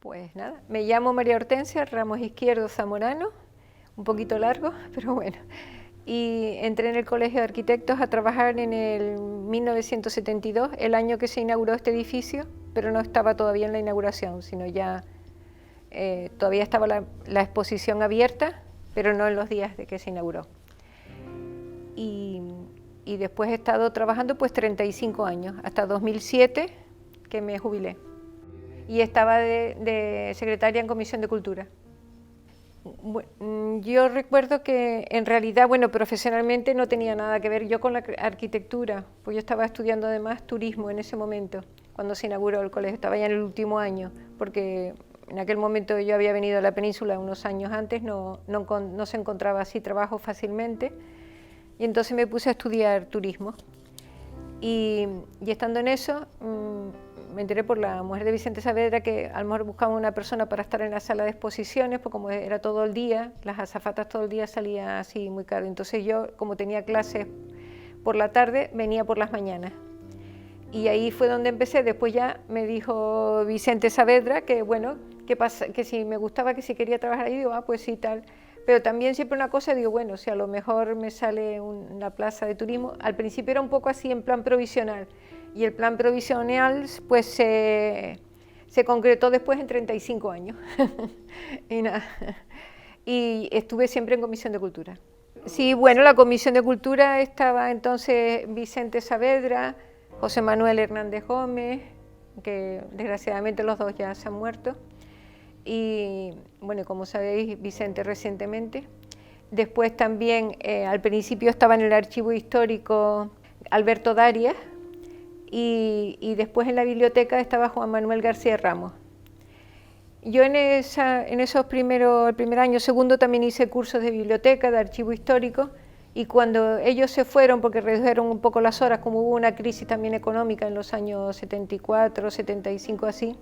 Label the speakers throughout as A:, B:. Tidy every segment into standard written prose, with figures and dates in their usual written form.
A: Pues nada, me llamo María Hortensia Ramos Izquierdo Zamorano, un poquito largo, pero bueno. Y entré en el Colegio de Arquitectos a trabajar en el 1972, el año que se inauguró este edificio, pero no estaba todavía en la inauguración, sino ya todavía estaba la exposición abierta, pero no en los días de que se inauguró. Y después he estado trabajando pues 35 años, hasta 2007 que me jubilé. Y estaba de secretaria en Comisión de Cultura. Yo recuerdo que en realidad, bueno, profesionalmente no tenía nada que ver yo con la arquitectura, pues yo estaba estudiando además turismo en ese momento, cuando se inauguró el colegio, estaba ya en el último año, porque en aquel momento yo había venido a la península unos años antes, no se encontraba así trabajo fácilmente, y entonces me puse a estudiar turismo. Y estando en eso, me enteré por la mujer de Vicente Saavedra que a lo mejor buscaba una persona para estar en la sala de exposiciones, pues como era todo el día, las azafatas todo el día salía así muy caro. Entonces yo, como tenía clases por la tarde, venía por las mañanas. Y ahí fue donde empecé. Después ya me dijo Vicente Saavedra que bueno, que si me gustaba, que si quería trabajar ahí, digo, pues sí, tal. Pero también siempre una cosa, digo, bueno, si a lo mejor me sale una plaza de turismo, al principio era un poco así en plan provisional, y el plan provisional pues se concretó después en 35 años, y nada, y estuve siempre en Comisión de Cultura. Sí, bueno, la Comisión de Cultura estaba entonces Vicente Saavedra, José Manuel Hernández Gómez, que desgraciadamente los dos ya se han muerto, y bueno, como sabéis, Vicente recientemente. Después también, al principio estaba en el archivo histórico Alberto Darias, y después en la biblioteca estaba Juan Manuel García Ramos. Yo en esos el primer año, segundo, también hice cursos de biblioteca, de archivo histórico, y cuando ellos se fueron, porque redujeron un poco las horas, como hubo una crisis también económica en los años 74, 75 así,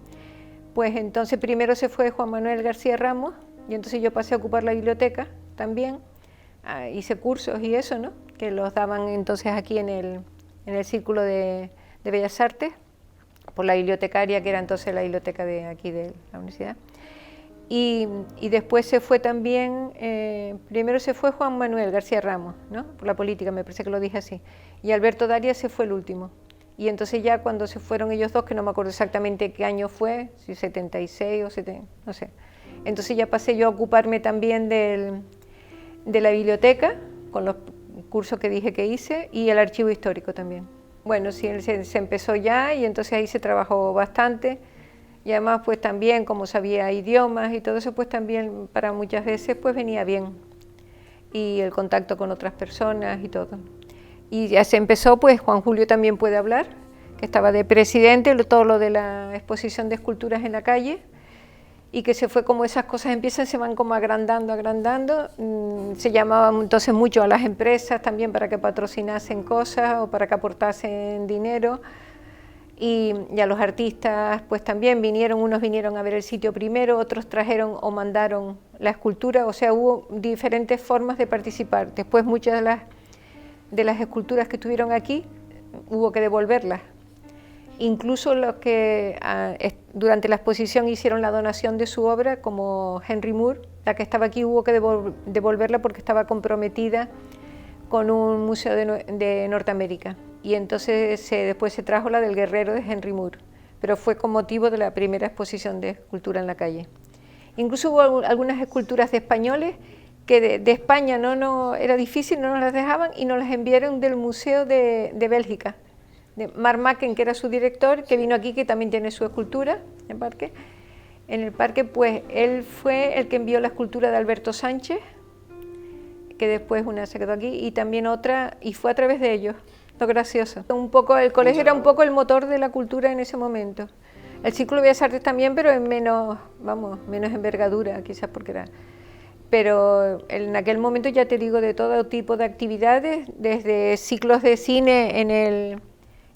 A: pues entonces primero se fue Juan Manuel García Ramos, y entonces yo pasé a ocupar la biblioteca también, hice cursos y eso, ¿no?, que los daban entonces aquí en el Círculo de Bellas Artes, por la bibliotecaria que era entonces la biblioteca de aquí de la universidad. Y después se fue también, primero se fue Juan Manuel García Ramos, ¿no?, por la política, me parece que lo dije así, y Alberto Darias se fue el último. Y entonces ya cuando se fueron ellos dos, que no me acuerdo exactamente qué año fue, si 76 o 70, no sé, entonces ya pasé yo a ocuparme también de la biblioteca, con los cursos que dije que hice, y el archivo histórico también. Bueno, sí, se empezó ya, y entonces ahí se trabajó bastante, y además pues también como sabía idiomas y todo eso, pues también para muchas veces pues venía bien, y el contacto con otras personas y todo. Y ya se empezó, pues Juan Julio también puede hablar, que estaba de presidente, todo lo de la exposición de esculturas en la calle, y que se fue como esas cosas empiezan, se van como agrandando, se llamaba entonces mucho a las empresas también para que patrocinasen cosas o para que aportasen dinero, y a los artistas pues también vinieron, unos vinieron a ver el sitio primero, otros trajeron o mandaron la escultura, o sea, hubo diferentes formas de participar. Después muchas de las esculturas que estuvieron aquí hubo que devolverlas. Incluso los que durante la exposición hicieron la donación de su obra, como Henry Moore, la que estaba aquí hubo que devolverla porque estaba comprometida con un museo de Norteamérica. Y entonces después se trajo la del guerrero de Henry Moore, pero fue con motivo de la primera exposición de escultura en la calle. Incluso hubo algunas esculturas de españoles que de España no era difícil, no nos las dejaban y nos las enviaron del Museo de Bélgica, de Marc Macken, que era su director, que vino aquí, que también tiene su escultura en el parque, pues él fue el que envió la escultura de Alberto Sánchez, que después una se quedó aquí, y también otra, y fue a través de ellos, lo gracioso. Un poco, el colegio era un poco el motor de la cultura en ese momento. El Círculo de Bellas Artes también, pero en menos envergadura, quizás porque era... Pero en aquel momento, ya te digo, de todo tipo de actividades, desde ciclos de cine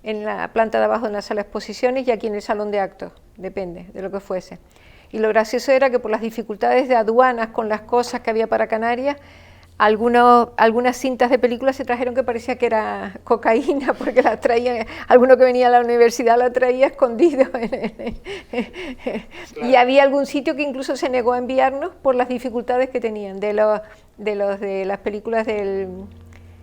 A: en la planta de abajo en la sala de exposiciones y aquí en el salón de actos, depende de lo que fuese. Y lo gracioso era que por las dificultades de aduanas con las cosas que había para Canarias, algunas cintas de películas se trajeron que parecía que era cocaína, porque las traían, alguno que venía a la universidad la traía escondido. Y había algún sitio que incluso se negó a enviarnos por las dificultades que tenían, de las películas del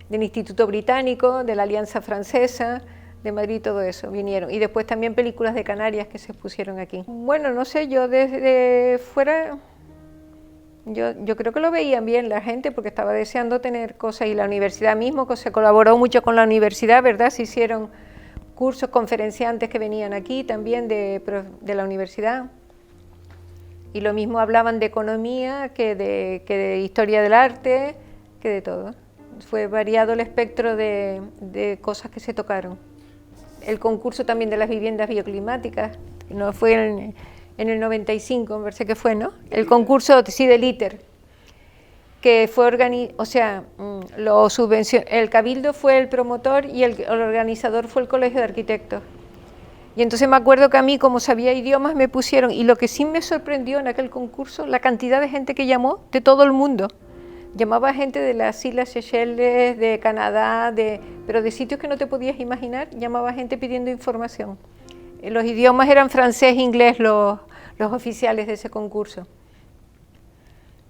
A: Instituto Británico, de la Alianza Francesa, de Madrid, todo eso, vinieron. Y después también películas de Canarias que se pusieron aquí. Bueno, no sé, yo desde fuera... Yo creo que lo veían bien la gente porque estaba deseando tener cosas y la universidad mismo, que se colaboró mucho con la universidad, ¿verdad? Se hicieron cursos, conferenciantes que venían aquí también de la universidad y lo mismo hablaban de economía que de historia del arte, que de todo. Fue variado el espectro de cosas que se tocaron. El concurso también de las viviendas bioclimáticas, no fue en el 95, me parece que fue, ¿no? El concurso, sí, del ITER, que fue el Cabildo fue el promotor y el organizador fue el Colegio de Arquitectos. Y entonces me acuerdo que a mí, como sabía idiomas, me pusieron, y lo que sí me sorprendió en aquel concurso, la cantidad de gente que llamó de todo el mundo. Llamaba gente de las Islas Seychelles, de Canadá, pero de sitios que no te podías imaginar, llamaba gente pidiendo información. Los idiomas eran francés e inglés, los oficiales de ese concurso.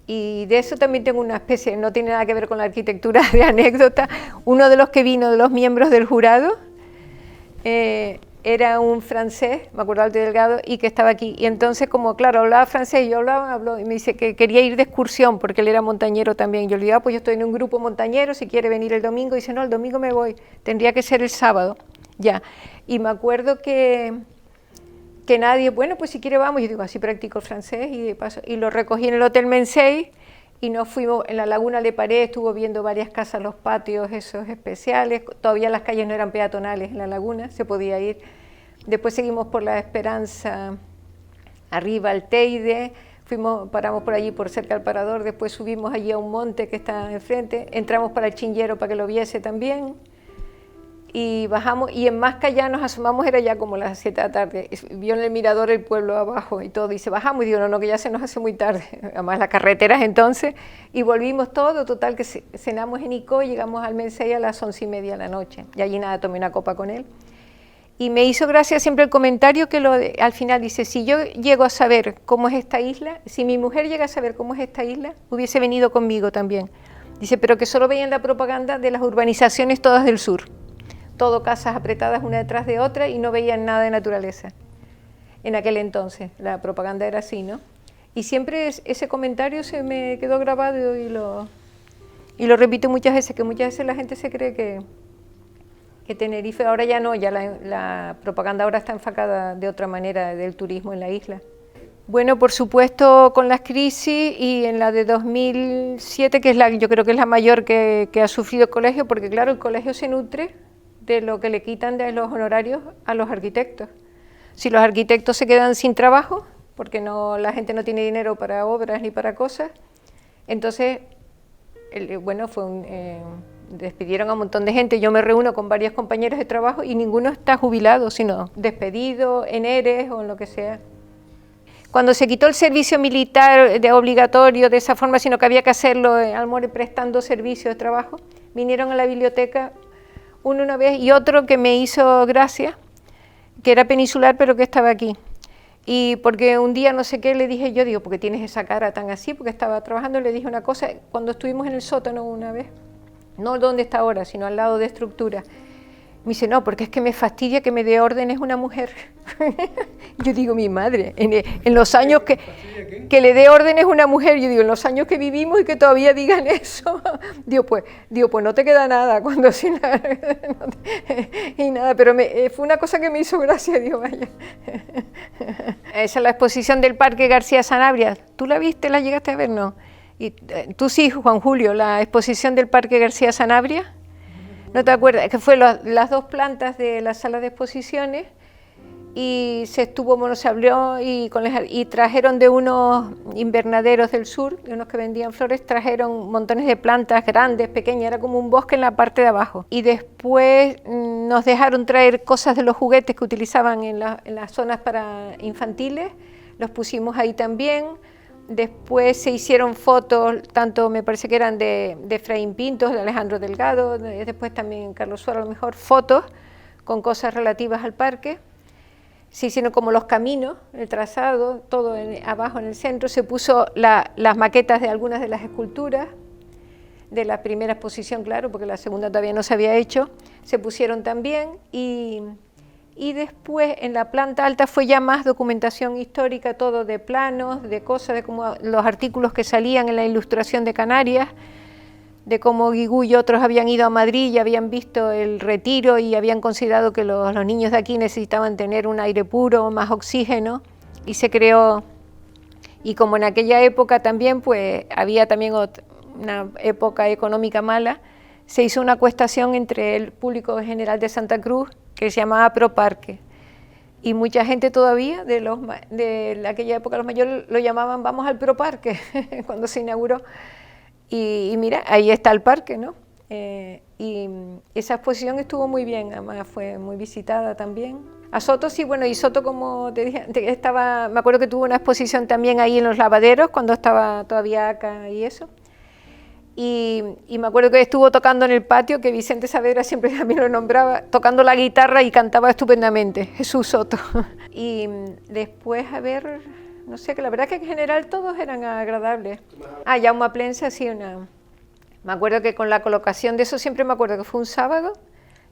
A: Y de eso también tengo una especie, no tiene nada que ver con la arquitectura, de anécdota. Uno de los que vino, de los miembros del jurado, era un francés, me acuerdo, Alto Delgado, y que estaba aquí. Y entonces, como claro, hablaba francés, yo habló, y me dice que quería ir de excursión, porque él era montañero también. Yo le digo, pues yo estoy en un grupo montañero, si quiere venir el domingo. Y dice, no, el domingo me voy, tendría que ser el sábado, ya. Y me acuerdo que nadie, bueno, pues si quiere vamos, yo digo, así practico el francés, y de paso, y lo recogí en el Hotel Mensei, y nos fuimos en la Laguna Le Paré, estuvo viendo varias casas, los patios esos especiales, todavía las calles no eran peatonales en la laguna, se podía ir. Después seguimos por la Esperanza, arriba al Teide, paramos por allí por cerca del Parador, después subimos allí a un monte que está enfrente, entramos para el Chinchero para que lo viese también, y bajamos, y en Mascayá nos asomamos, era ya como las 7 de la tarde, vio en el mirador el pueblo abajo y todo, dice, bajamos, y digo, no, que ya se nos hace muy tarde, además las carreteras entonces, y volvimos todo, total que cenamos en Icó, llegamos al Mensei a las 11:30 de la noche, y allí nada, tomé una copa con él, y me hizo gracia siempre el comentario que al final dice, si yo llego a saber cómo es esta isla, si mi mujer llega a saber cómo es esta isla, hubiese venido conmigo también, dice, pero que solo veían la propaganda de las urbanizaciones todas del sur, todo casas apretadas una detrás de otra y no veían nada de naturaleza. En aquel entonces, la propaganda era así, ¿no? Y siempre ese comentario se me quedó grabado y lo repito muchas veces, que muchas veces la gente se cree que Tenerife, ahora ya no, ya la propaganda ahora está enfocada de otra manera del turismo en la isla. Bueno, por supuesto con las crisis y en la de 2007, que es yo creo que es la mayor que ha sufrido el colegio, porque claro, el colegio se nutre de lo que le quitan de los honorarios a los arquitectos. Si los arquitectos se quedan sin trabajo, porque la gente no tiene dinero para obras ni para cosas, entonces, bueno, despidieron a un montón de gente. Yo me reúno con varios compañeros de trabajo y ninguno está jubilado, sino despedido, en ERES o en lo que sea. Cuando se quitó el servicio militar obligatorio de esa forma, sino que había que hacerlo prestando servicios de trabajo, vinieron a la biblioteca uno una vez y otro que me hizo gracia, que era peninsular pero que estaba aquí. Y porque un día no sé qué le dije yo, digo, ¿por qué tienes esa cara tan así? Porque estaba trabajando, le dije una cosa, cuando estuvimos en el sótano una vez, no donde está ahora, sino al lado de estructura. Me dice, no, porque es que me fastidia que me dé órdenes una mujer. Yo digo, mi madre, en los años que le dé órdenes una mujer, yo digo, en los años que vivimos y que todavía digan eso, digo, pues no te queda nada cuando sin nada, y nada, pero fue una cosa que me hizo gracia, digo, vaya. Esa es la exposición del Parque García Sanabria. ¿Tú la viste, la llegaste a ver? No. Y tú sí, Juan Julio, la exposición del Parque García Sanabria. ¿No te acuerdas? Que fue las dos plantas de la sala de exposiciones y se habló y trajeron de unos invernaderos del sur, de unos que vendían flores, trajeron montones de plantas grandes, pequeñas, era como un bosque en la parte de abajo. Y después nos dejaron traer cosas de los juguetes que utilizaban en las zonas para infantiles, los pusimos ahí también, Después se hicieron fotos, tanto me parece que eran de Efraín Pintos, de Alejandro Delgado, después también Carlos Suárez, a lo mejor fotos con cosas relativas al parque. Se hicieron como los caminos, el trazado, todo abajo en el centro. Se puso las maquetas de algunas de las esculturas, de la primera exposición, claro, porque la segunda todavía no se había hecho. Se pusieron también y después en la planta alta fue ya más documentación histórica, todo de planos, de cosas, de como los artículos que salían en la Ilustración de Canarias, de cómo Guigú y otros habían ido a Madrid y habían visto el retiro y habían considerado que los niños de aquí necesitaban tener un aire puro, más oxígeno, y se creó, y como en aquella época también pues había también una época económica mala, se hizo una acuestación entre el público general de Santa Cruz que se llamaba Proparque, y mucha gente todavía de aquella época, los mayores lo llamaban vamos al Proparque cuando se inauguró. Y mira, ahí está el parque, ¿no? Y esa exposición estuvo muy bien, además fue muy visitada también. A Soto sí, bueno, y Soto, como te dije, me acuerdo que tuvo una exposición también ahí en los lavaderos, cuando estaba todavía acá y eso. Y me acuerdo que estuvo tocando en el patio, que Vicente Saavedra siempre también lo nombraba, tocando la guitarra y cantaba estupendamente, Jesús Soto. Y después, a ver, no sé, que la verdad que en general todos eran agradables. Jaume Plensa, sí, me acuerdo que con la colocación de eso siempre me acuerdo que fue un sábado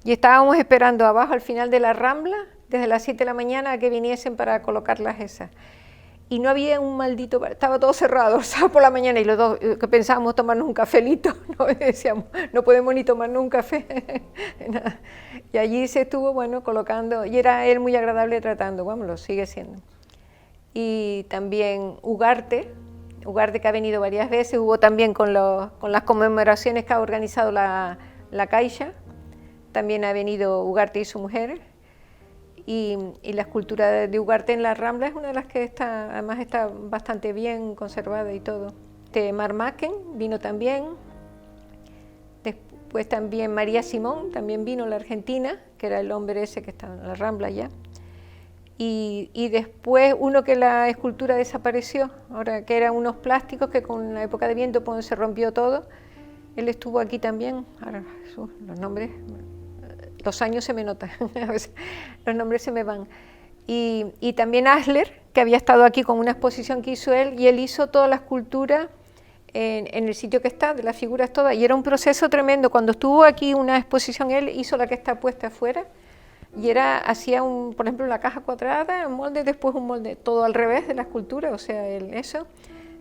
A: y estábamos esperando abajo al final de la Rambla, desde las 7 de la mañana, a que viniesen para colocarlas esas. Y no había un maldito, estaba todo cerrado, sábado por la mañana, y los dos que pensábamos tomarnos un cafelito, ¿no? Decíamos, no podemos ni tomarnos un café. Y allí se estuvo, bueno, colocando, y era él muy agradable tratando, bueno, lo sigue siendo. Y también Ugarte que ha venido varias veces, hubo también con las conmemoraciones que ha organizado la Caixa, también ha venido Ugarte y su mujer. Y la escultura de Ugarte en la Rambla es una de las que además está bastante bien conservada y todo. Marmaken vino también, después también María Simón, también vino la argentina, que era el hombre ese que estaba en la Rambla ya. Y después uno que la escultura desapareció, ahora que eran unos plásticos que con la época de viento pues, se rompió todo, él estuvo aquí también, ahora los nombres... Los años se me notan, los nombres se me van. Y también Asler, que había estado aquí con una exposición que hizo él, y él hizo toda la escultura en el sitio que está, de las figuras todas, y era un proceso tremendo. Cuando estuvo aquí una exposición, él hizo la que está puesta afuera, y hacía por ejemplo, la caja cuadrada, un molde, después un molde, todo al revés de la escultura, o sea, eso.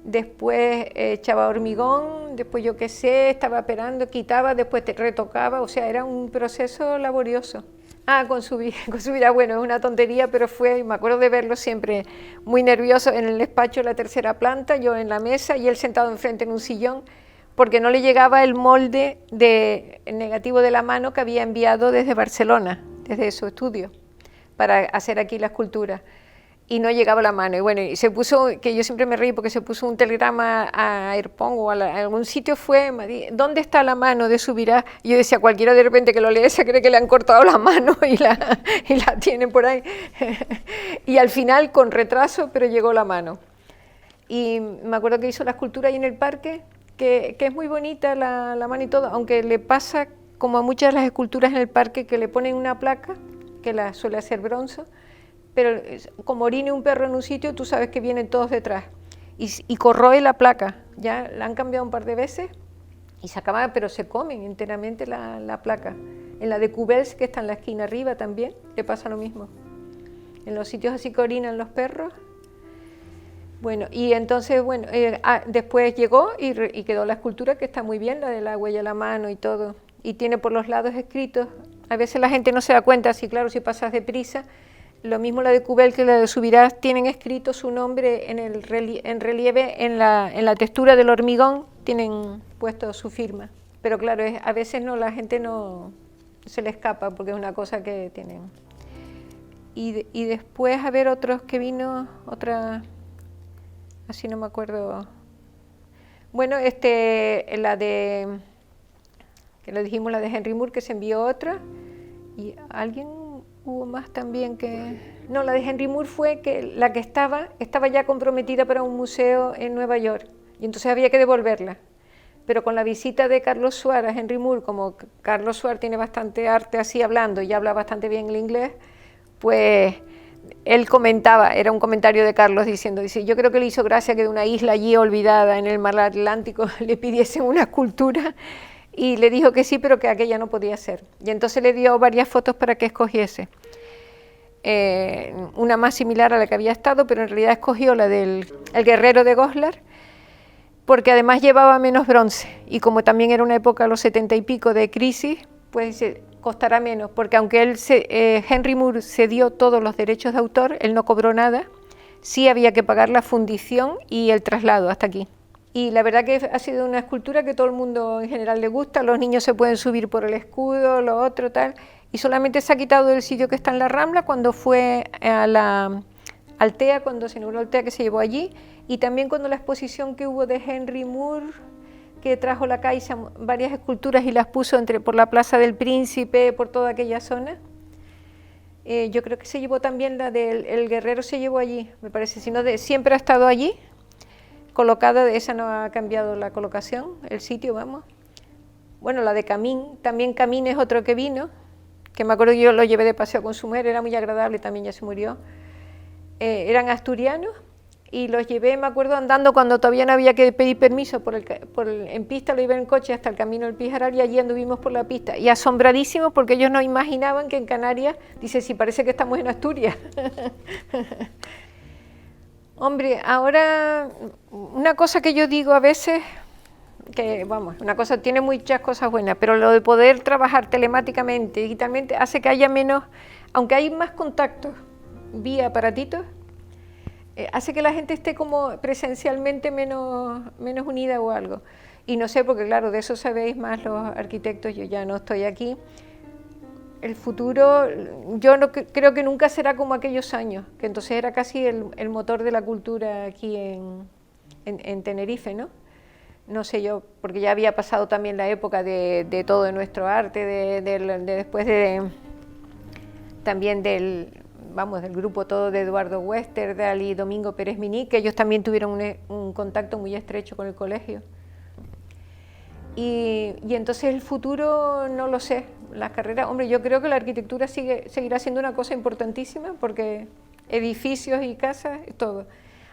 A: Después echaba hormigón, después yo qué sé, estaba operando, quitaba, después retocaba, o sea, era un proceso laborioso. Con su vida, bueno, es una tontería, pero me acuerdo de verlo siempre muy nervioso en el despacho de la tercera planta, yo en la mesa y él sentado enfrente en un sillón, porque no le llegaba el molde negativo de la mano que había enviado desde Barcelona, desde su estudio, para hacer aquí la escultura. Y no llegaba la mano, y bueno, y se puso, que yo siempre me reí porque se puso un telegrama a Airpong o a algún sitio, ¿dónde está la mano de Subirá? Y yo decía, cualquiera de repente que lo lea se cree que le han cortado la mano y la tienen por ahí. Y al final, con retraso, pero llegó la mano. Y me acuerdo que hizo la escultura ahí en el parque, que es muy bonita la mano y todo, aunque le pasa, como a muchas de las esculturas en el parque, que le ponen una placa, que la suele hacer bronce, pero como orine un perro en un sitio, tú sabes que vienen todos detrás. Y corroe la placa, ya la han cambiado un par de veces y se acaba, pero se comen enteramente la placa. En la de Cubels, que está en la esquina arriba también, le pasa lo mismo. En los sitios así que orinan los perros. Bueno, y entonces, bueno, después llegó y quedó la escultura, que está muy bien, la de la huella a la mano y todo. Y tiene por los lados escritos. A veces la gente no se da cuenta, si pasas deprisa. Lo mismo la de Cubel que la de Subirá, tienen escrito su nombre en relieve, en la textura del hormigón, tienen puesto su firma. Pero claro, a veces la gente no se le escapa porque es una cosa que tienen. Y después, a ver, otros que vino, así no me acuerdo. Bueno, la que lo dijimos, la de Henry Moore, que se envió otra, y hubo más también que... No, la de Henry Moore fue que la que estaba ya comprometida para un museo en Nueva York y entonces había que devolverla. Pero con la visita de Carlos Suárez a Henry Moore, como Carlos Suárez tiene bastante arte así hablando y habla bastante bien el inglés, pues él comentaba, era un comentario de Carlos diciendo, dice, yo creo que le hizo gracia que de una isla allí olvidada en el mar Atlántico le pidiesen una escultura y le dijo que sí, pero que aquella no podía ser. Y entonces le dio varias fotos para que escogiese. Una más similar a la que había estado, pero en realidad escogió la del el guerrero de Goslar, porque además llevaba menos bronce, y como también era una época, los 70 y pico de crisis, pues costará menos, porque aunque Henry Moore cedió todos los derechos de autor, él no cobró nada, sí había que pagar la fundición y el traslado hasta aquí. Y la verdad que ha sido una escultura que todo el mundo en general le gusta, los niños se pueden subir por el escudo, lo otro tal, y solamente se ha quitado del sitio que está en la Rambla cuando fue a la Altea, cuando se inauguró Altea, que se llevó allí, y también cuando la exposición que hubo de Henry Moore, que trajo la Caixa varias esculturas y las puso por la Plaza del Príncipe, por toda aquella zona. Yo creo que se llevó también la del el guerrero, se llevó allí, me parece, sino siempre ha estado allí, colocada, esa no ha cambiado la colocación, el sitio, vamos. Bueno, la de Camín, también Camín es otro que vino, que me acuerdo que yo lo llevé de paseo con su mujer, era muy agradable, también ya se murió. Eran asturianos y los llevé, me acuerdo, andando cuando todavía no había que pedir permiso en pista, lo iba en coche hasta el Camino del Pijaral y allí anduvimos por la pista. Y asombradísimos porque ellos no imaginaban que en Canarias, dice, sí, parece que estamos en Asturias. Hombre, ahora, una cosa que yo digo a veces, que vamos, una cosa tiene muchas cosas buenas, pero lo de poder trabajar telemáticamente, digitalmente, hace que haya menos, aunque hay más contactos vía aparatitos, hace que la gente esté como presencialmente menos unida o algo. Y no sé, porque claro, de eso sabéis más los arquitectos, yo ya no estoy aquí. El futuro, yo no creo que nunca será como aquellos años, que entonces era casi el motor de la cultura aquí en Tenerife, ¿no? No sé yo, porque ya había pasado también la época de todo nuestro arte, después también del grupo todo de Eduardo Westerdal y Domingo Pérez Miní, que ellos también tuvieron un contacto muy estrecho con el colegio. Y entonces el futuro no lo sé, las carreras, hombre, yo creo que la arquitectura seguirá siendo una cosa importantísima, porque edificios y casas, todo.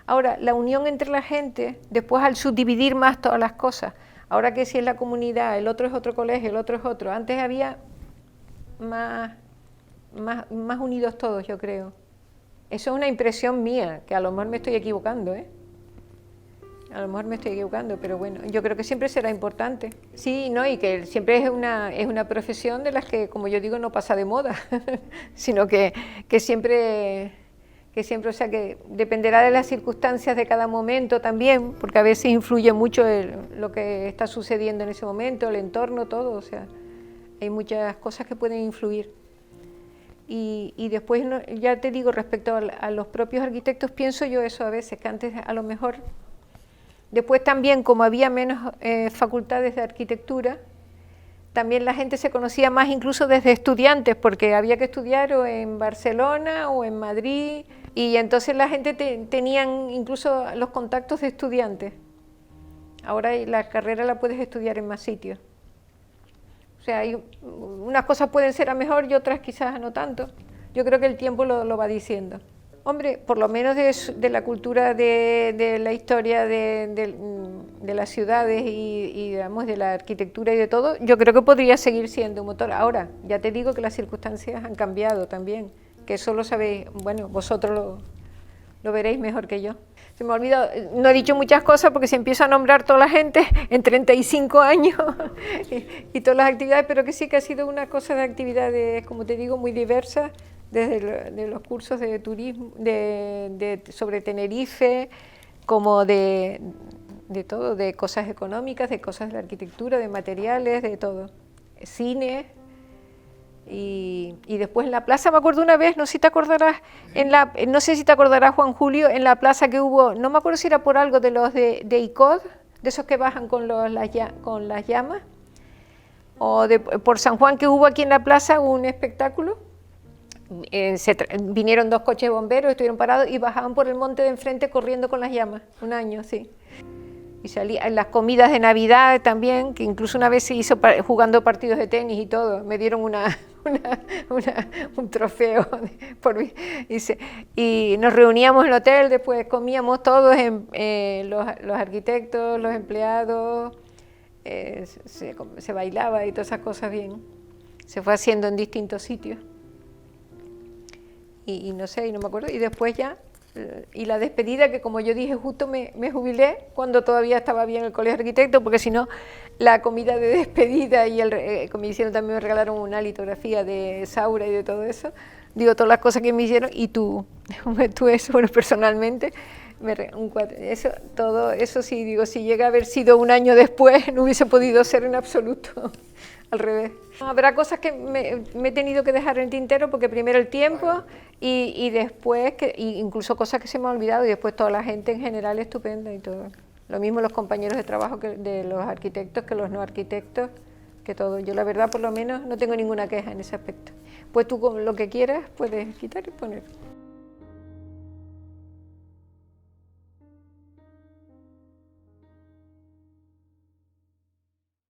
A: Ahora, la unión entre la gente, después al subdividir más todas las cosas, ahora que si es la comunidad, el otro es otro colegio, el otro es otro, antes había más unidos todos, yo creo. Eso es una impresión mía, que a lo mejor me estoy equivocando, ¿eh? A lo mejor me estoy equivocando, pero bueno, yo creo que siempre será importante. Sí, ¿no? Y que siempre es una profesión de las que, como yo digo, no pasa de moda, sino que siempre, o sea, que dependerá de las circunstancias de cada momento también, porque a veces influye mucho lo que está sucediendo en ese momento, el entorno, todo, o sea, hay muchas cosas que pueden influir. Y después, ya te digo, respecto a los propios arquitectos, pienso yo eso a veces, que antes a lo mejor... Después también, como había menos facultades de arquitectura, también la gente se conocía más incluso desde estudiantes, porque había que estudiar o en Barcelona o en Madrid, y entonces la gente tenían incluso los contactos de estudiantes. Ahora la carrera la puedes estudiar en más sitios. O sea, unas cosas pueden ser a mejor y otras quizás no tanto. Yo creo que el tiempo lo va diciendo. Hombre, por lo menos de la cultura, de la historia de las ciudades y digamos, de la arquitectura y de todo, yo creo que podría seguir siendo un motor. Ahora, ya te digo que las circunstancias han cambiado también, que eso lo sabéis, bueno, vosotros lo veréis mejor que yo. Se me ha olvidado, no he dicho muchas cosas porque se empieza a nombrar toda la gente en 35 años y todas las actividades, pero que sí que ha sido una cosa de actividades, como te digo, muy diversas, desde los cursos de turismo, sobre Tenerife, como de todo, de cosas económicas, de cosas de la arquitectura, de materiales, de todo. Cine, y después en la plaza, me acuerdo una vez, no sé si te acordarás, no sé si te acordarás, Juan Julio, en la plaza que hubo, no me acuerdo si era por algo de los de ICOD, de esos que bajan con las llamas, o por San Juan, que hubo aquí en la plaza un espectáculo. Vinieron 2 coches de bomberos, estuvieron parados y bajaban por el monte de enfrente corriendo con las llamas, un año, sí. Y salía en las comidas de Navidad también, que incluso una vez se hizo jugando partidos de tenis y todo, me dieron un trofeo y nos reuníamos en el hotel, después comíamos todos, los arquitectos, los empleados, se bailaba y todas esas cosas bien. Se fue haciendo en distintos sitios. Y no sé, y no me acuerdo, y después ya, y la despedida, que como yo dije, justo me jubilé cuando todavía estaba bien el colegio de arquitectos, porque si no, la comida de despedida y como me hicieron también, me regalaron una litografía de Saura y de todo eso, digo, todas las cosas que me hicieron, y tú eso, bueno, personalmente, todo eso sí, digo, si llega a haber sido un año después, no hubiese podido ser en absoluto. Al revés. Habrá cosas que me he tenido que dejar en el tintero porque primero el tiempo y después, incluso cosas que se me han olvidado y después toda la gente en general estupenda y todo. Lo mismo los compañeros de trabajo de los arquitectos que los no arquitectos, que todo. Yo la verdad por lo menos no tengo ninguna queja en ese aspecto. Pues tú con lo que quieras puedes quitar y poner.